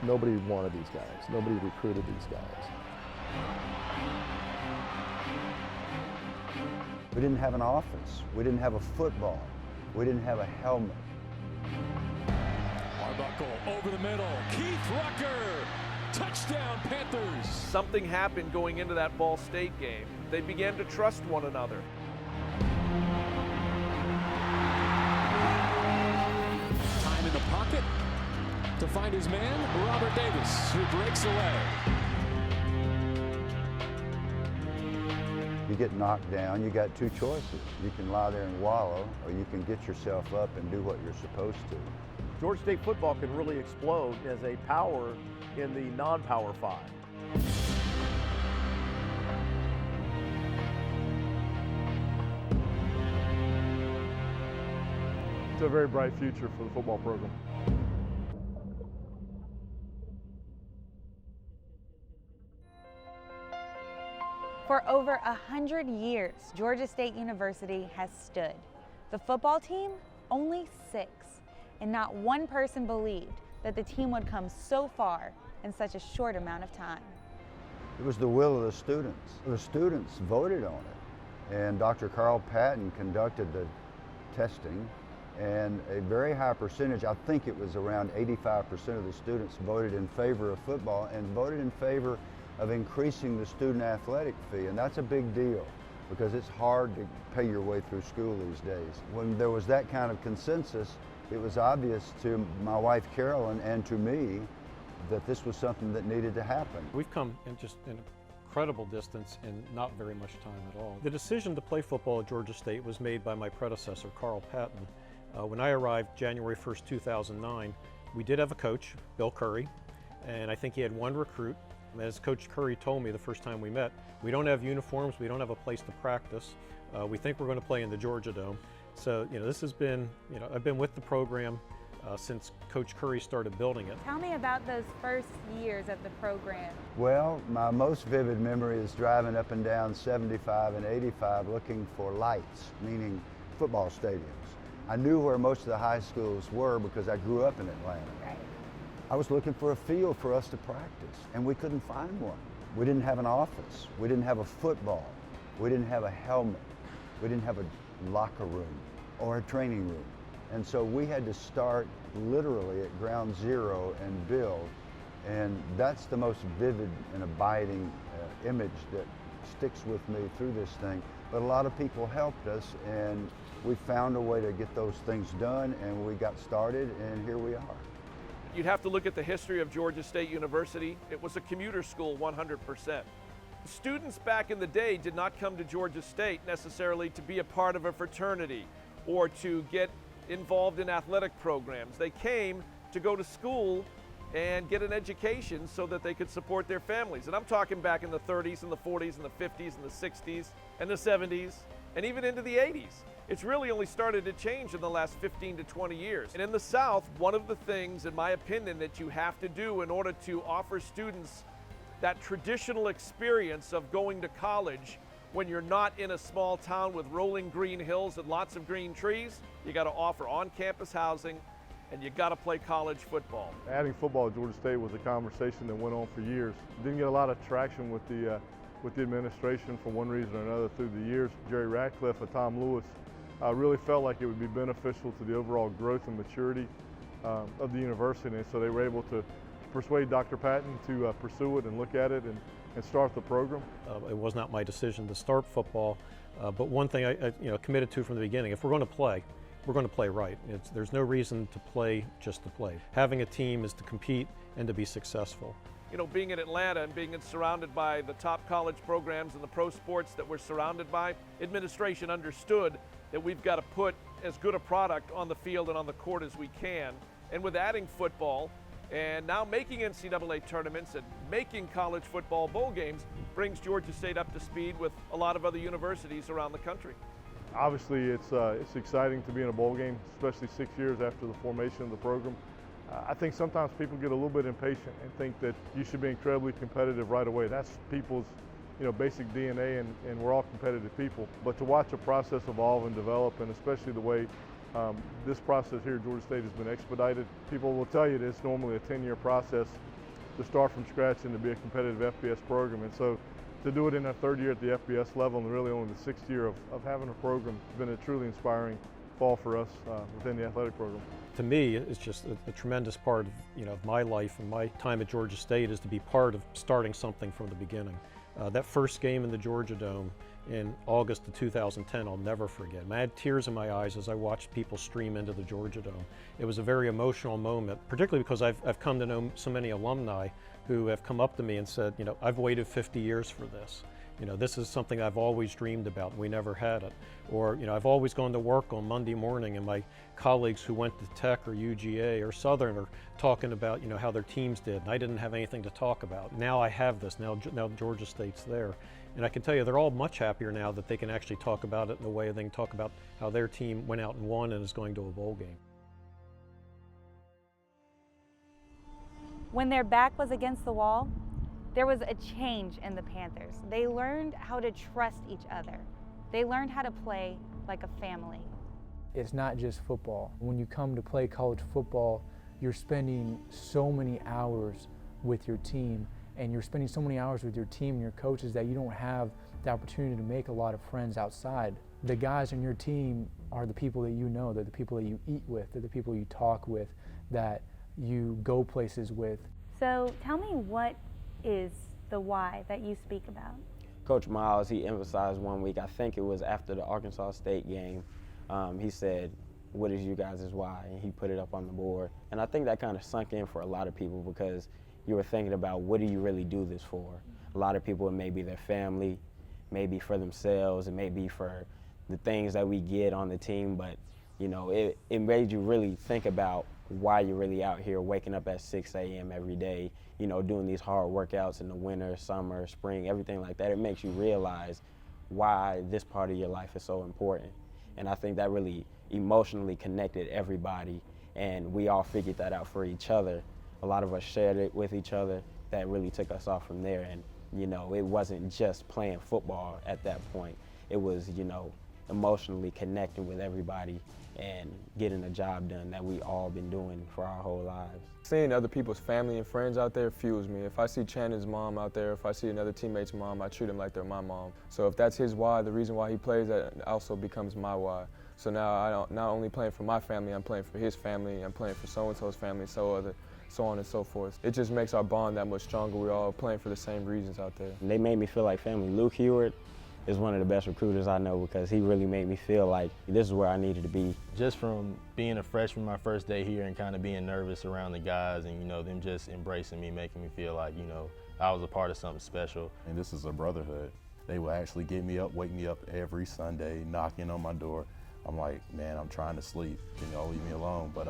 Nobody wanted these guys. Nobody recruited these guys. We didn't have an office. We didn't have a football. We didn't have a helmet. Arbuckle over the middle. Keith Rucker. Touchdown, Panthers. Something happened going into that Ball State game. They began to trust one another. Time in the pocket to find his man, Robert Davis, who breaks away. You get knocked down, you got two choices. You can lie there and wallow, or you can get yourself up and do what you're supposed to. Georgia State football can really explode as a power in the non-Power 5. It's a very bright future for the football program. For over 100 years, Georgia State University has stood. The football team, only 6. And not one person believed that the team would come so far in such a short amount of time. It was the will of the students. The students voted on it. And Dr. Carl Patton conducted the testing, and a very high percentage, I think it was around 85% of the students voted in favor of football and voted in favor of increasing the student athletic fee. And that's a big deal because it's hard to pay your way through school these days. When there was that kind of consensus, it was obvious to my wife Carolyn and to me that this was something that needed to happen. We've come in just an incredible distance in not very much time at all. The decision to play football at Georgia State was made by my predecessor, Carl Patton. When I arrived January 1st, 2009, we did have a coach, Bill Curry, and I think he had one recruit. As Coach Curry told me the first time we met, we don't have uniforms, we don't have a place to practice. We think we're going to play in the Georgia Dome. So, this has been, I've been with the program since Coach Curry started building it. Tell me about those first years of the program. Well, my most vivid memory is driving up and down 75 and 85 looking for lights, meaning football stadiums. I knew where most of the high schools were because I grew up in Atlanta. Right. I was looking for a field for us to practice, and we couldn't find one. We didn't have an office. We didn't have a football. We didn't have a helmet. We didn't have a locker room or a training room. And so we had to start literally at ground zero and build. And that's the most vivid and abiding image that sticks with me through this thing. But a lot of people helped us, and we found a way to get those things done, and we got started, and here we are. You'd have to look at the history of Georgia State University. It was a commuter school 100%. Students back in the day did not come to Georgia State necessarily to be a part of a fraternity or to get involved in athletic programs. They came to go to school and get an education so that they could support their families. And I'm talking back in the 30s and the 40s and the 50s and the 60s and the 70s and even into the 80s. It's really only started to change in the last 15 to 20 years. And in the South, one of the things, in my opinion, that you have to do in order to offer students that traditional experience of going to college when you're not in a small town with rolling green hills and lots of green trees, you got to offer on-campus housing, and you got to play college football. Adding football at Georgia State was a conversation that went on for years. Didn't get a lot of traction with the administration for one reason or another through the years. Jerry Ratcliffe and Tom Lewis really felt like it would be beneficial to the overall growth and maturity of the university, and so they were able to persuade Dr. Patton to pursue it and look at it and start the program. It was not my decision to start football, but one thing I committed to from the beginning: if we're going to play, we're going to play right. There's no reason to play just to play. Having a team is to compete and to be successful. Being in Atlanta and being surrounded by the top college programs and the pro sports that we're surrounded by, administration understood that we've got to put as good a product on the field and on the court as we can. And with adding football and now making NCAA tournaments and making college football bowl games brings Georgia State up to speed with a lot of other universities around the country. Obviously, it's exciting to be in a bowl game, especially 6 years after the formation of the program. I think sometimes people get a little bit impatient and think that you should be incredibly competitive right away. That's people's basic DNA, and we're all competitive people. But to watch a process evolve and develop, and especially the way this process here at Georgia State has been expedited, people will tell you that it's normally a 10-year process to start from scratch and to be a competitive FBS program. And so to do it in our third year at the FBS level and really only the sixth year of having a program has been a truly inspiring fall for us within the athletic program. To me, it's just a tremendous part of my life and my time at Georgia State is to be part of starting something from the beginning. That first game in the Georgia Dome in August of 2010, I'll never forget. I had tears in my eyes as I watched people stream into the Georgia Dome. It was a very emotional moment, particularly because I've come to know so many alumni who have come up to me and said, I've waited 50 years for this. This is something I've always dreamed about and we never had it. Or, I've always gone to work on Monday morning and my colleagues who went to Tech or UGA or Southern are talking about, how their teams did, and I didn't have anything to talk about. Now I have this, now Georgia State's there. And I can tell you they're all much happier now that they can actually talk about it in a way they can talk about how their team went out and won and is going to a bowl game. When their back was against the wall, there was a change in the Panthers. They learned how to trust each other. They learned how to play like a family. It's not just football. When you come to play college football, you're spending so many hours with your team, and you're spending so many hours with your team and your coaches that you don't have the opportunity to make a lot of friends outside. The guys on your team are the people that you know, they're the people that you eat with, they're the people you talk with, that you go places with. So tell me, what is the why that you speak about? Coach Miles, he emphasized one week, I think it was after the Arkansas State game, he said, what is you guys' why? And he put it up on the board. And I think that kind of sunk in for a lot of people because you were thinking about, what do you really do this for? A lot of people, it may be their family, maybe for themselves, it may be for the things that we get on the team, but it made you really think about why you're really out here waking up at 6 a.m. every day, doing these hard workouts in the winter, summer, spring, everything like that. It makes you realize why this part of your life is so important. And I think that really emotionally connected everybody, and we all figured that out for each other. A lot of us shared it with each other. That really took us off from there. And, it wasn't just playing football at that point. It was, emotionally connecting with everybody and getting the job done that we all been doing for our whole lives. Seeing other people's family and friends out there fuels me. If I see Channon's mom out there, if I see another teammate's mom, I treat him like they're my mom. So if that's his why, the reason why he plays, that also becomes my why. So now I don't not only playing for my family, I'm playing for his family, I'm playing for so-and-so's family, so on and so forth. It just makes our bond that much stronger. We're all playing for the same reasons out there. They made me feel like family. Luke Heward is one of the best recruiters I know because he really made me feel like this is where I needed to be. Just from being a freshman my first day here and kind of being nervous around the guys and, them just embracing me, making me feel like, I was a part of something special. And this is a brotherhood. They will actually get me up, wake me up every Sunday, knocking on my door. I'm like, man, I'm trying to sleep. Can y'all leave me alone? But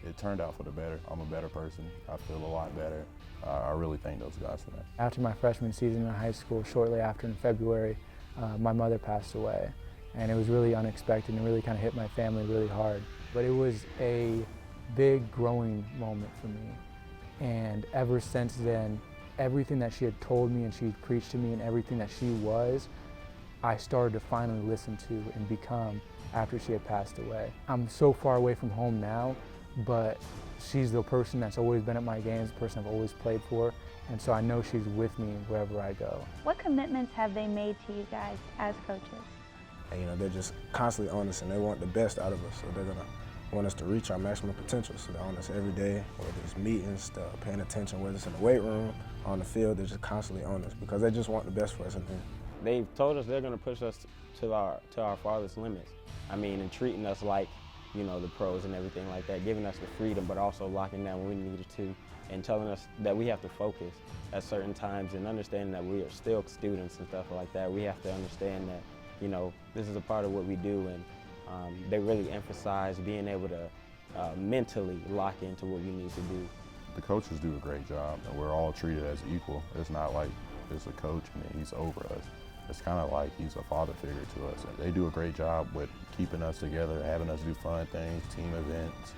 it turned out for the better. I'm a better person. I feel a lot better. I really thank those guys for that. After my freshman season in high school, shortly after in February, my mother passed away. And it was really unexpected and really kind of hit my family really hard. But it was a big growing moment for me. And ever since then, everything that she had told me and she preached to me and everything that she was, I started to finally listen to and become after she had passed away. I'm so far away from home now, but she's the person that's always been at my games, the person I've always played for, and so I know she's with me wherever I go. What commitments have they made to you guys as coaches? And, they're just constantly on us and they want the best out of us, so they're gonna want us to reach our maximum potential. So they're on us every day, whether it's meetings, paying attention, whether it's in the weight room, on the field, they're just constantly on us because they just want the best for us in here. They've told us they're gonna push us to our farthest limits. And treating us like, the pros and everything like that, giving us the freedom, but also locking down when we needed to, and telling us that we have to focus at certain times and understanding that we are still students and stuff like that. We have to understand that, this is a part of what we do, and they really emphasize being able to mentally lock into what we need to do. The coaches do a great job, and we're all treated as equal. It's not like there's a coach and he's over us. It's kind of like he's a father figure to us. They do a great job with keeping us together, having us do fun things, team events,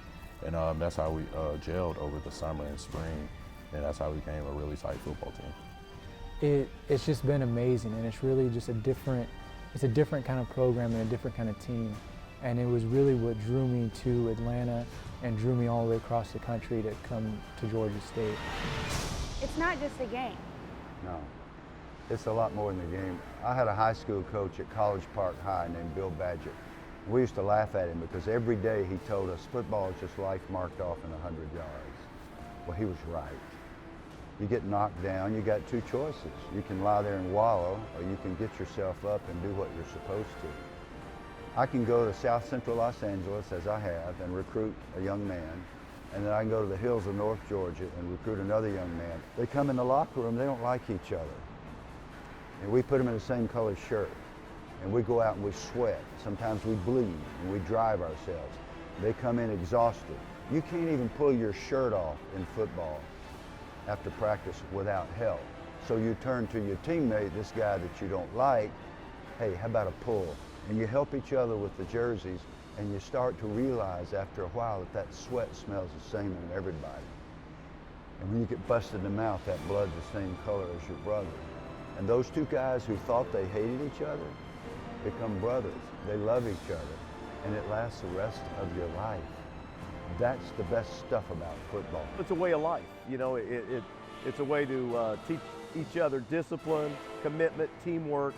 and that's how we gelled over the summer and spring, and that's how we became a really tight football team. It's just been amazing, and it's really just it's a different kind of program and a different kind of team, and it was really what drew me to Atlanta and drew me all the way across the country to come to Georgia State. it's not just a game. No, it's a lot more than the game. I had a high school coach at College Park High named Bill Badgett. We used to laugh at him because every day he told us football is just life marked off in 100 yards. Well, he was right. You get knocked down, you got two choices. You can lie there and wallow, or you can get yourself up and do what you're supposed to. I can go to South Central Los Angeles, as I have, and recruit a young man, and then I can go to the hills of North Georgia and recruit another young man. They come in the locker room, they don't like each other. And we put them in the same color shirt, and we go out and we sweat. Sometimes we bleed, and we drive ourselves. They come in exhausted. You can't even pull your shirt off in football after practice without help. So you turn to your teammate, this guy that you don't like, hey, how about a pull? And you help each other with the jerseys, and you start to realize after a while that that sweat smells the same in everybody. And when you get busted in the mouth, that blood's the same color as your brother. And those two guys who thought they hated each other become brothers. They love each other, and it lasts the rest of your life. That's the best stuff about football. It's a way of life. You know, it's a way to teach each other discipline, commitment, teamwork,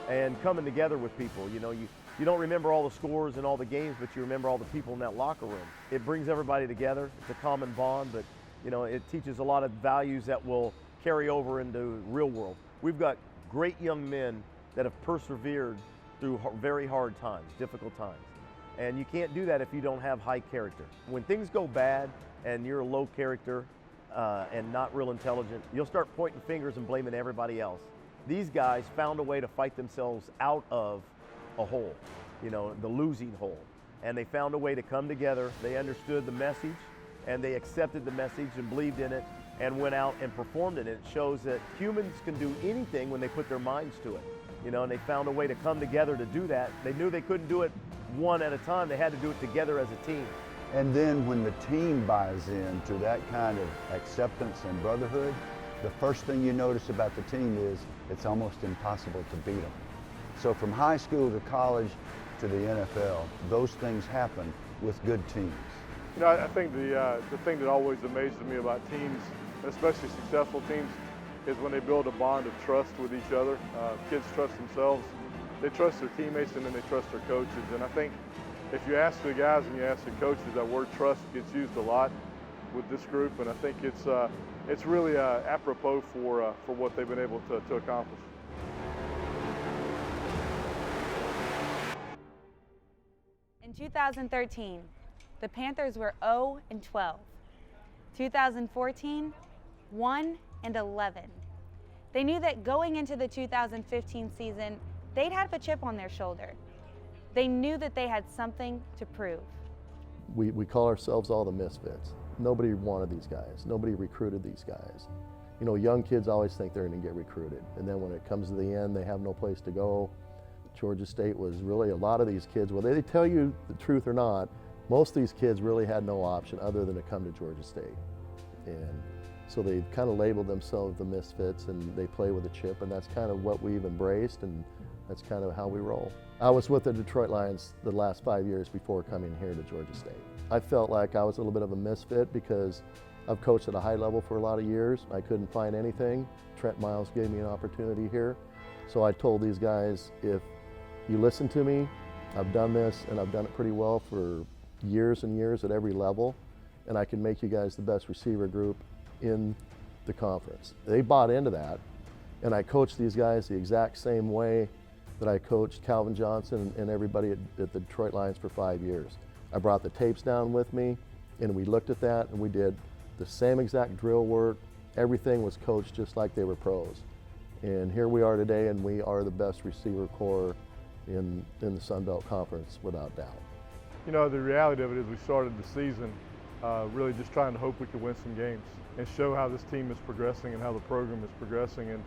and coming together with people. You know, you don't remember all the scores and all the games, but you remember all the people in that locker room. It brings everybody together. It's a common bond, but you know, it teaches a lot of values that will carry over into real world. We've got great young men that have persevered through very hard times, difficult times. And you can't do that if you don't have high character. When things go bad and you're low character and not real intelligent, you'll start pointing fingers and blaming everybody else. These guys found a way to fight themselves out of a hole, you know, the losing hole. And they found a way to come together. They understood the message and they accepted the message and believed in it and went out and performed it. It shows that humans can do anything when they put their minds to it. You know, and they found a way to come together to do that. They knew they couldn't do it one at a time. They had to do it together as a team. And then when the team buys into that kind of acceptance and brotherhood, the first thing you notice about the team is it's almost impossible to beat them. So from high school to college to the NFL, those things happen with good teams. You know, I think the thing that always amazes me about teams, especially successful teams, is when they build a bond of trust with each other. Kids trust themselves, they trust their teammates, and then they trust their coaches. And I think if you ask the guys and you ask the coaches, that word trust gets used a lot with this group, and I think it's really apropos for what they've been able to accomplish. In 2013, the Panthers were 0-12. 2014, 1-11. They knew that going into the 2015 season, they'd have a chip on their shoulder. They knew that they had something to prove. We call ourselves all the misfits. Nobody wanted these guys. Nobody recruited these guys. You know, young kids always think they're going to get recruited. And then when it comes to the end, they have no place to go. Georgia State was really, a lot of these kids, whether they tell you the truth or not, most of these kids really had no option other than to come to Georgia State. And so they kind of labeled themselves the misfits, and they play with a chip, and that's kind of what we've embraced, and that's kind of how we roll. I was with the Detroit Lions the last 5 years before coming here to Georgia State. I felt like I was a little bit of a misfit because I've coached at a high level for a lot of years. I couldn't find anything. Trent Miles gave me an opportunity here. So I told these guys, if you listen to me, I've done this, and I've done it pretty well for years and years at every level, and I can make you guys the best receiver group in the conference. They bought into that, and I coached these guys the exact same way that I coached Calvin Johnson and everybody at the Detroit Lions for 5 years. I brought the tapes down with me, and we looked at that, and we did the same exact drill work. Everything was coached just like they were pros. And here we are today, and we are the best receiver corps in the Sun Belt Conference, without doubt. You know, the reality of it is we started the season really just trying to hope we could win some games and show how this team is progressing and how the program is progressing. And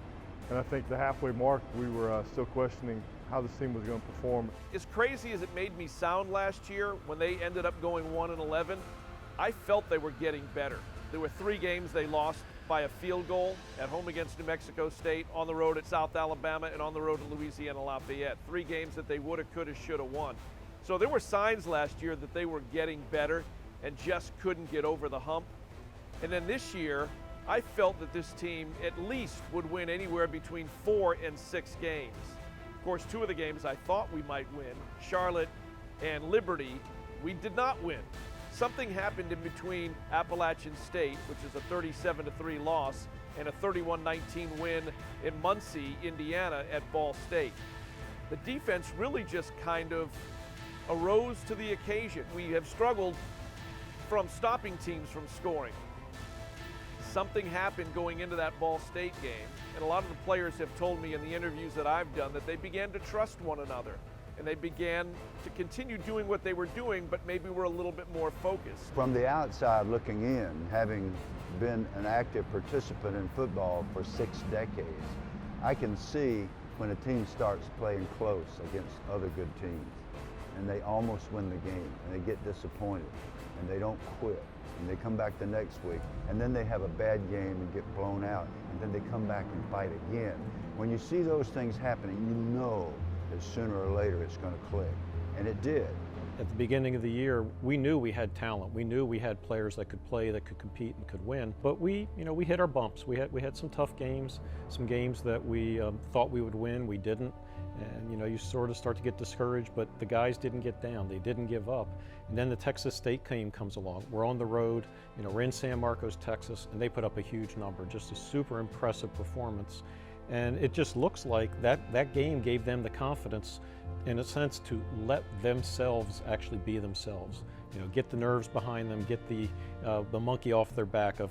I think the halfway mark, we were still questioning how this team was going to perform. As crazy as it made me sound last year when they ended up going 1-11, I felt they were getting better. There were 3 games they lost by a field goal, at home against New Mexico State, on the road at South Alabama, and on the road at Louisiana Lafayette. 3 games that they woulda, coulda, shoulda won. So there were signs last year that they were getting better and just couldn't get over the hump. And then this year, I felt that this team at least would win anywhere between 4 and 6 games. Of course, 2 of the games I thought we might win, Charlotte and Liberty, we did not win. Something happened in between Appalachian State, which is a 37-3 loss, and a 31-19 win in Muncie, Indiana at Ball State. The defense really just kind of arose to the occasion. We have struggled from stopping teams from scoring. Something happened going into that Ball State game, and a lot of the players have told me in the interviews that I've done that they began to trust one another, and they began to continue doing what they were doing, but maybe were a little bit more focused. From the outside looking in, having been an active participant in football for 6 decades, I can see when a team starts playing close against other good teams, and they almost win the game, and they get disappointed, and they don't quit. And they come back the next week, and then they have a bad game and get blown out, and then they come back and fight again. When you see those things happening, you know that sooner or later it's going to click, and it did. At the beginning of the year, we knew we had talent. We knew we had players that could play, that could compete, and could win. But we hit our bumps. We had some tough games, some games that we thought we would win, we didn't. And you sort of start to get discouraged, but the guys didn't get down. They didn't give up. And then the Texas State game comes along. We're on the road, we're in San Marcos, Texas, and they put up a huge number, just a super impressive performance. And it just looks like that game gave them the confidence, in a sense, to let themselves actually be themselves. Get the nerves behind them, get the monkey off their back of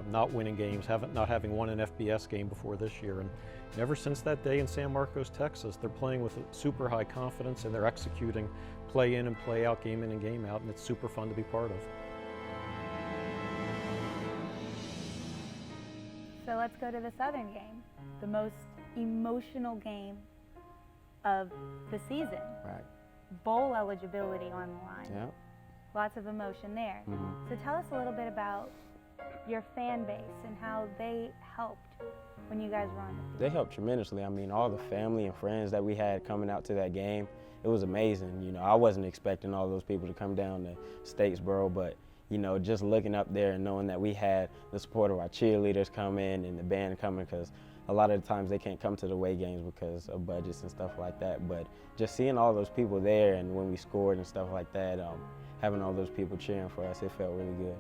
not winning games, not having won an FBS game before this year. And ever since that day in San Marcos, Texas, they're playing with super high confidence, and they're executing play in and play out, game in and game out, and it's super fun to be part of. So let's go to the Southern game, the most emotional game of the season. Right. Bowl eligibility on the line. Yep. Lots of emotion there. Mm-hmm. So tell us a little bit about your fan base and how they helped when you guys were on the field. They helped tremendously. I mean, all the family and friends that we had coming out to that game, it was amazing. I wasn't expecting all those people to come down to Statesboro, but just looking up there and knowing that we had the support of our cheerleaders coming and the band coming, because a lot of the times they can't come to the away games because of budgets and stuff like that. But just seeing all those people there, and when we scored and stuff like that, having all those people cheering for us, it felt really good.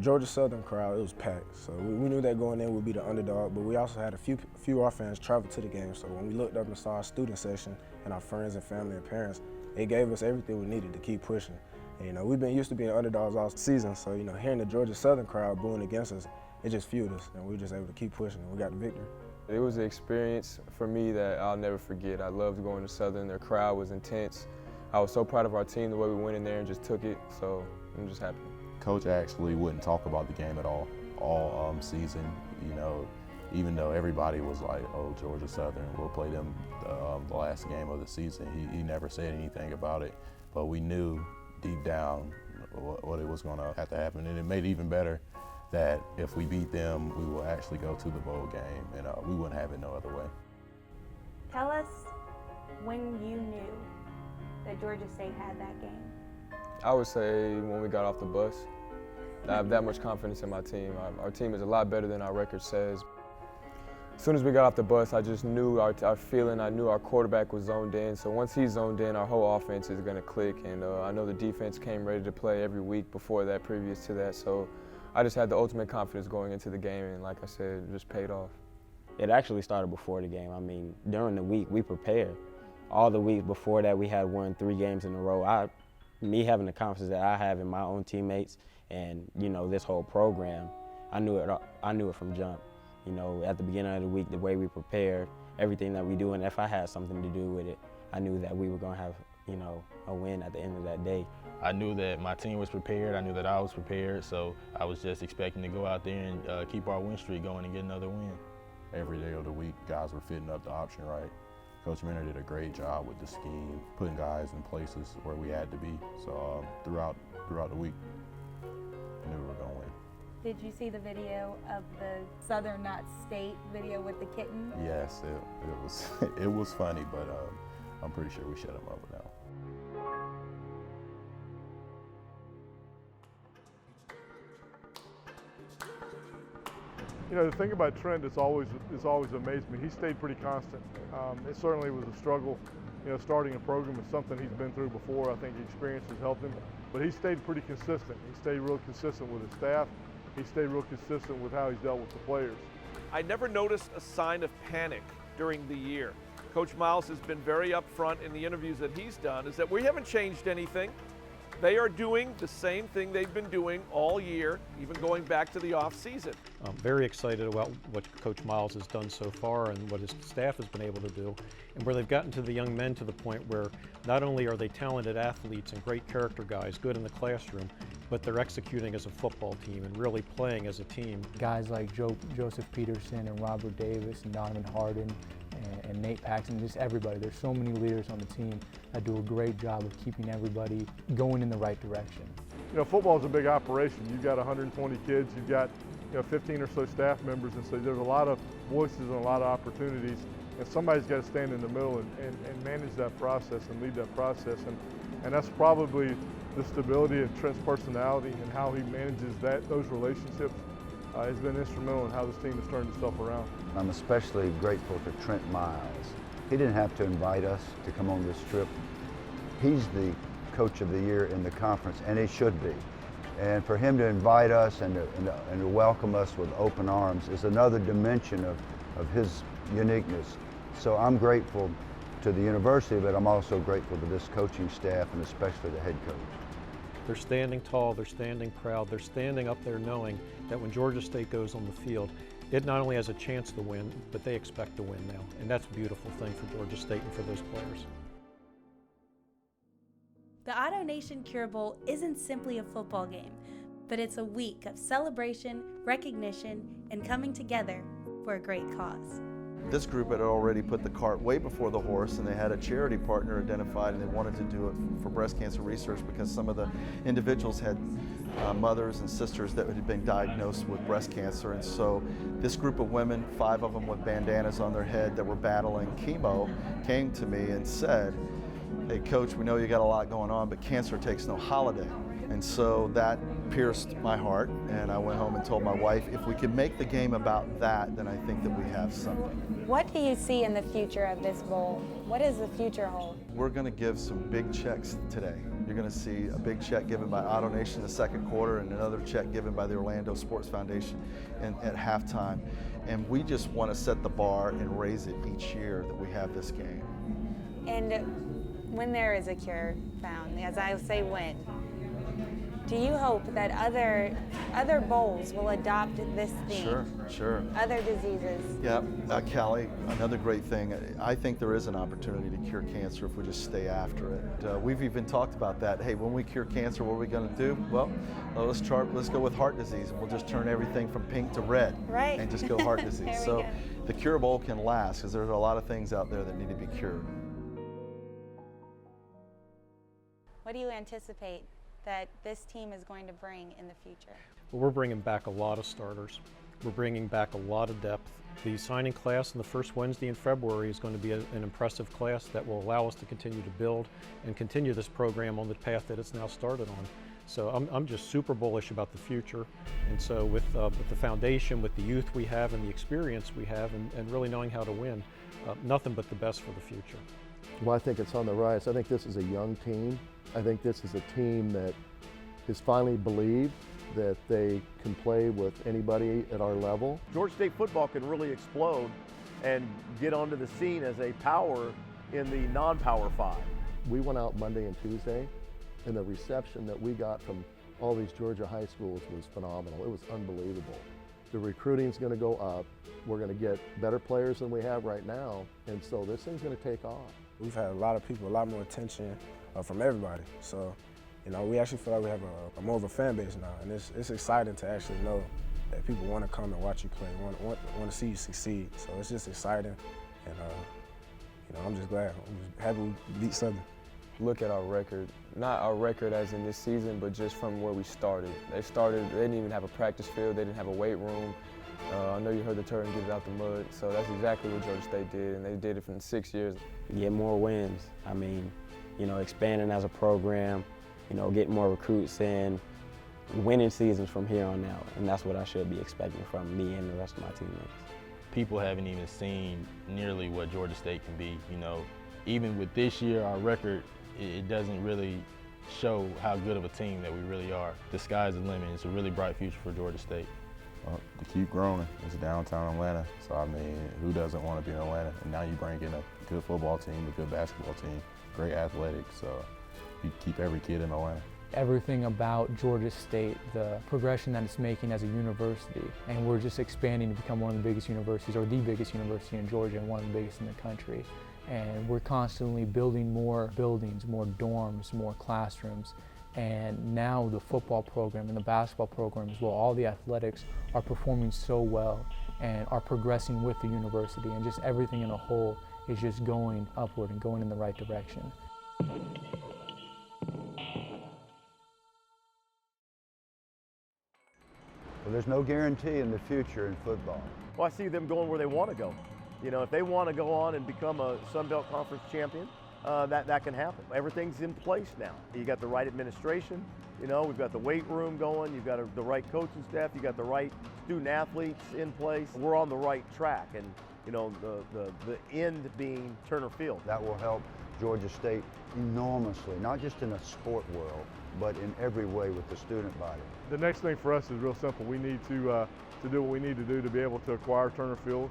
Georgia Southern crowd, it was packed. So we knew that going in we'd be the underdog, but we also had a few of our fans travel to the game. So when we looked up and saw our student section and our friends and family and parents, it gave us everything we needed to keep pushing. And, we've been used to being underdogs all season, so hearing the Georgia Southern crowd booing against us, it just fueled us, and we were just able to keep pushing, and we got the victory. It was an experience for me that I'll never forget. I loved going to Southern. Their crowd was intense. I was so proud of our team, the way we went in there and just took it, so I'm just happy. Coach actually wouldn't talk about the game at all season, even though everybody was like, oh, Georgia Southern, we'll play them the last game of the season. He never said anything about it, but we knew deep down what it was going to have to happen, and it made it even better that if we beat them, we will actually go to the bowl game, and we wouldn't have it no other way. Tell us when you knew that Georgia State had that game. I would say when we got off the bus. I have that much confidence in my team. Our team is a lot better than our record says. As soon as we got off the bus, I just knew our feeling. I knew our quarterback was zoned in. So once he's zoned in, our whole offense is going to click. And I know the defense came ready to play every week before that, previous to that. So I just had the ultimate confidence going into the game. And like I said, it just paid off. It actually started before the game. I mean, during the week, we prepared. All the weeks before that, we had won 3 games in a row. Me having the confidence that I have in my own teammates and, this whole program, I knew it from jump. At the beginning of the week, the way we prepared, everything that we do, and if I had something to do with it, I knew that we were going to have, a win at the end of that day. I knew that my team was prepared. I knew that I was prepared, so I was just expecting to go out there and keep our win streak going and get another win. Every day of the week, guys were fitting up the option right. Coach Mann did a great job with the scheme, putting guys in places where we had to be. So throughout the week, I knew we were going to win. Did you see the video of the Southern Not State video with the kitten? Yes, it was funny, but I'm pretty sure we shut him up now. You know, the thing about Trent it's always amazed me. He stayed pretty constant. It certainly was a struggle. You know, starting a program is something he's been through before. I think experience has helped him, but he stayed pretty consistent. He stayed real consistent with his staff. He stayed real consistent with how he's dealt with the players. I never noticed a sign of panic during the year. Coach Miles has been very upfront in the interviews that he's done, is that we haven't changed anything. They are doing the same thing they've been doing all year, even going back to the off season. I'm very excited about what Coach Miles has done so far and what his staff has been able to do, and where they've gotten to the young men to the point where not only are they talented athletes and great character guys, good in the classroom, but they're executing as a football team and really playing as a team. Guys like Joseph Peterson and Robert Davis and Donovan Harden and Nate Paxton, just everybody. There's so many leaders on the team that do a great job of keeping everybody going in the right direction. You know, football is a big operation. You've got 120 kids, you've got 15 or so staff members, and so there's a lot of voices and a lot of opportunities, and somebody's got to stand in the middle and manage that process and lead that process, and that's probably the stability of Trent's personality and how he manages those relationships has been instrumental in how this team has turned itself around. I'm especially grateful to Trent Miles. He didn't have to invite us to come on this trip. He's the coach of the year in the conference, and he should be. And for him to invite us and to welcome us with open arms is another dimension of his uniqueness. So I'm grateful to the university, but I'm also grateful to this coaching staff and especially the head coach. They're standing tall, they're standing proud, they're standing up there knowing that when Georgia State goes on the field, it not only has a chance to win, but they expect to win now. And that's a beautiful thing for Georgia State and for those players. The Auto Nation Cure Bowl isn't simply a football game, but it's a week of celebration, recognition, and coming together for a great cause. This group had already put the cart way before the horse, and they had a charity partner identified, and they wanted to do it for breast cancer research because some of the individuals had mothers and sisters that had been diagnosed with breast cancer. And so this group of women, 5 of them with bandanas on their head that were battling chemo, came to me and said, "Hey coach, we know you got a lot going on, but cancer takes no holiday." And so that pierced my heart, and I went home and told my wife, if we can make the game about that, then I think that we have something. What do you see in the future of this bowl? What does the future hold? We're going to give some big checks today. You're going to see a big check given by Auto Nation in the second quarter and another check given by the Orlando Sports Foundation at halftime. And we just want to set the bar and raise it each year that we have this game. And when there is a cure found, as I say when, do you hope that other bowls will adopt this theme? Sure. Other diseases? Yeah, Callie, another great thing. I think there is an opportunity to cure cancer if we just stay after it. We've even talked about that. Hey, when we cure cancer, what are we going to do? Well, let's go with heart disease, and we'll just turn everything from pink to red, right, and just go heart disease. So the Cure Bowl can last because there's a lot of things out there that need to be cured. What do you anticipate that this team is going to bring in the future? Well, we're bringing back a lot of starters. We're bringing back a lot of depth. The signing class on the first Wednesday in February is going to be an impressive class that will allow us to continue to build and continue this program on the path that it's now started on. So I'm just super bullish about the future. And so with the foundation, with the youth we have and the experience we have and really knowing how to win, nothing but the best for the future. Well, I think it's on the rise. I think this is a young team. I think this is a team that has finally believed that they can play with anybody at our level. Georgia State football can really explode and get onto the scene as a power in the non-Power 5. We went out Monday and Tuesday, and the reception that we got from all these Georgia high schools was phenomenal. It was unbelievable. The recruiting's going to go up. We're going to get better players than we have right now, and so this thing's going to take off. We've had a lot of people, a lot more attention from everybody. So, we actually feel like we have a more of a fan base now, and it's exciting to actually know that people want to come and watch you play, want to see you succeed. So it's just exciting, and I'm just glad. I'm just happy we beat Southern. Look at our record, not our record as in this season, but just from where we started. They didn't even have a practice field, they didn't have a weight room. I know you heard the term, get it out the mud, so that's exactly what Georgia State did, and they did it for 6 years. Get more wins. I mean, expanding as a program, getting more recruits in, winning seasons from here on out, and that's what I should be expecting from me and the rest of my teammates. People haven't even seen nearly what Georgia State can be. You know, even with this year, our record, it doesn't really show how good of a team that we really are. The sky's the limit. It's a really bright future for Georgia State. Well, to keep growing, it's downtown Atlanta. So, I mean, who doesn't want to be in Atlanta? And now you bring in a good football team, a good basketball team, great athletics. So you keep every kid in Atlanta. Everything about Georgia State, the progression that it's making as a university, and we're just expanding to become one of the biggest universities, or the biggest university in Georgia and one of the biggest in the country. And we're constantly building more buildings, more dorms, more classrooms. And now the football program and the basketball program as well, all the athletics are performing so well and are progressing with the university, and just everything in a whole is just going upward and going in the right direction. Well, there's no guarantee in the future in football. Well, I see them going where they want to go. You know, if they want to go on and become a Sun Belt Conference champion, that can happen. Everything's in place now. You got the right administration. You know, we've got the weight room going. You've got the right coaching staff. You got the right student athletes in place. We're on the right track, and you know, the end being Turner Field. That will help Georgia State enormously, not just in a sport world, but in every way with the student body. The next thing for us is real simple. We need to do what we need to do to be able to acquire Turner Field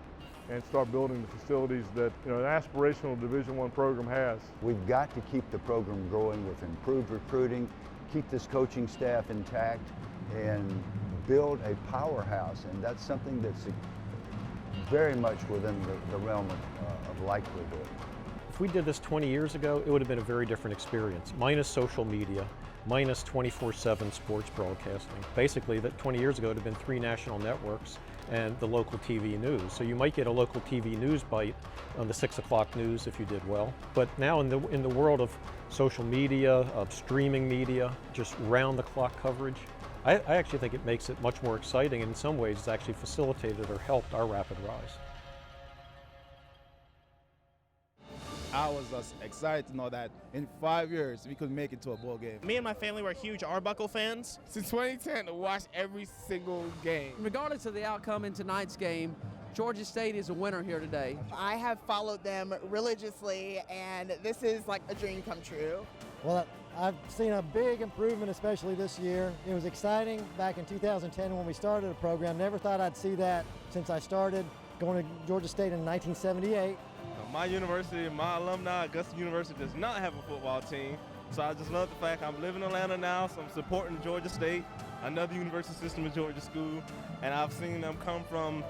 and start building the facilities that, you know, an aspirational Division I program has. We've got to keep the program growing with improved recruiting, keep this coaching staff intact, and build a powerhouse. And that's something that's very much within the realm of likelihood. If we did this 20 years ago, it would have been a very different experience. Minus social media, minus 24/7 sports broadcasting. Basically, that 20 years ago, it would have been 3 national networks and the local TV news. So you might get a local TV news bite on the 6 o'clock news if you did well. But now in the world of social media, of streaming media, just round-the-clock coverage, I actually think it makes it much more exciting, and in some ways it's actually facilitated or helped our rapid rise. I was just excited to know that in 5 years we could make it to a bowl game. Me and my family were huge Arbuckle fans. Since 2010, to watch every single game. Regardless of the outcome in tonight's game, Georgia State is a winner here today. I have followed them religiously, and this is like a dream come true. Well, I've seen a big improvement, especially this year. It was exciting back in 2010 when we started the program. Never thought I'd see that since I started going to Georgia State in 1978. My university, my alumni, Augusta University, does not have a football team. So I just love the fact I'm living in Atlanta now, so I'm supporting Georgia State, another university system in Georgia school, and I've seen them come from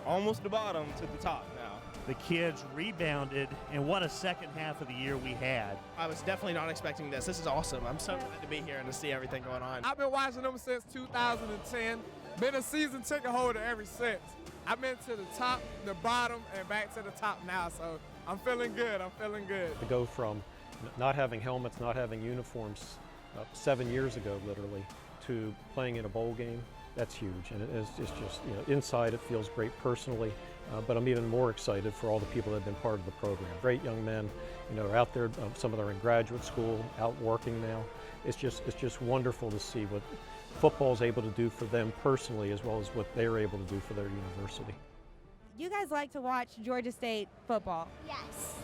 almost the bottom to the top now. The kids rebounded, and what a second half of the year we had. I was definitely not expecting this. This is awesome. I'm so glad to be here and to see everything going on. I've been watching them since 2010. Been a season ticket holder ever since. I've been to the top, the bottom, and back to the top now, so I'm feeling good. I'm feeling good. To go from not having helmets, not having uniforms 7 years ago, literally, to playing in a bowl game, that's huge. And it's just, you know, inside it feels great personally, but I'm even more excited for all the people that have been part of the program. Great young men, you know, are out there. Some of them are in graduate school, out working now. It's just wonderful to see what football is able to do for them personally, as well as what they're able to do for their university. You guys like to watch Georgia State football? Yes.